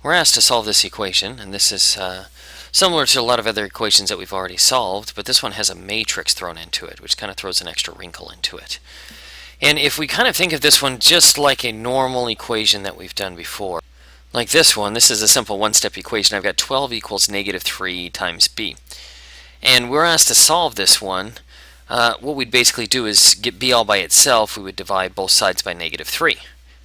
We're asked to solve this equation, and this is similar to a lot of other equations that we've already solved, but this one has a matrix thrown into it, which kind of throws an extra wrinkle into it. And if we kind of think of this one just like a normal equation that we've done before, like this one, this is a simple one-step equation. I've got 12 equals negative 3 times b. And we're asked to solve this one. What we'd basically do is get b all by itself. We would divide both sides by negative 3.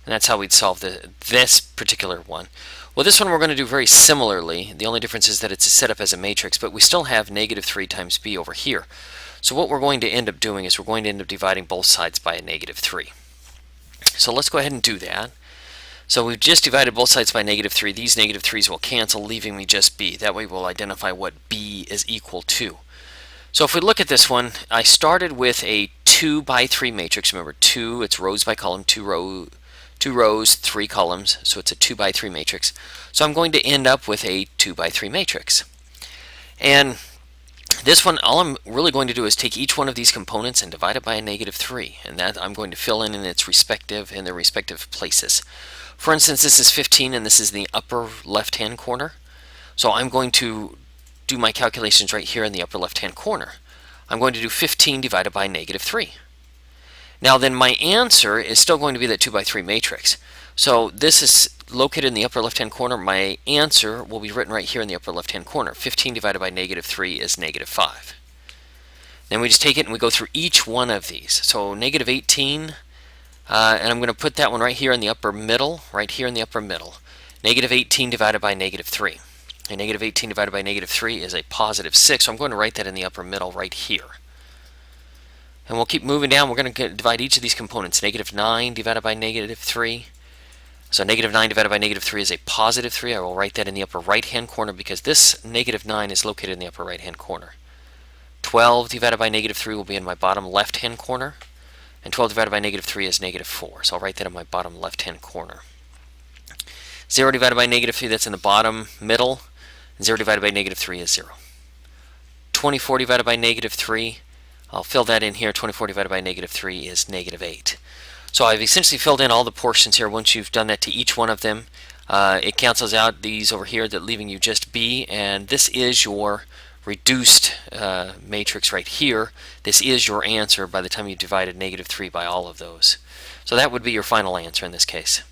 And that's how we'd solve this particular one. Well, this one we're going to do very similarly. The only difference is that it's set up as a matrix, but we still have negative 3 times b over here. So what we're going to end up doing is we're going to end up dividing both sides by a negative 3. So let's go ahead and do that. So we've just divided both sides by negative 3. These negative 3's will cancel, leaving me just b. That way we'll identify what b is equal to. So if we look at this one, I started with a 2 by 3 matrix. Remember, 2, it's rows by column, 2 rows, 3 columns, so it's a 2 by 3 matrix. So I'm going to end up with a 2 by 3 matrix. And this one, all I'm really going to do is take each one of these components and divide it by a negative 3, and that I'm going to fill in their respective places. For instance, this is 15, and this is the upper left-hand corner. So I'm going to do my calculations right here in the upper left-hand corner. I'm going to do 15 divided by negative 3. Now then my answer is still going to be that 2 by 3 matrix. So this is located in the upper left-hand corner. My answer will be written right here in the upper left-hand corner. 15 divided by negative 3 is negative 5. Then we just take it and we go through each one of these. So negative 18, and I'm going to put that one right here in the upper middle, Negative 18 divided by negative 3. And negative 18 divided by negative 3 is a positive 6, so I'm going to write that in the upper middle right here. And we'll keep moving down. We're going to divide each of these components. Negative 9 divided by negative 3. So negative 9 divided by negative 3 is a positive 3. I will write that in the upper right-hand corner because this negative 9 is located in the upper right-hand corner. 12 divided by negative 3 will be in my bottom left-hand corner. And 12 divided by negative 3 is negative 4. So I'll write that in my bottom left-hand corner. 0 divided by negative 3, that's in the bottom middle. 0 divided by negative 3 is 0. 24 divided by negative 3, I'll fill that in here. 24 divided by negative 3 is negative 8. So I've essentially filled in all the portions here. Once you've done that to each one of them, it cancels out these over here, that leaving you just b, and this is your reduced matrix right here. This is your answer by the time you divided negative 3 by all of those. So that would be your final answer in this case.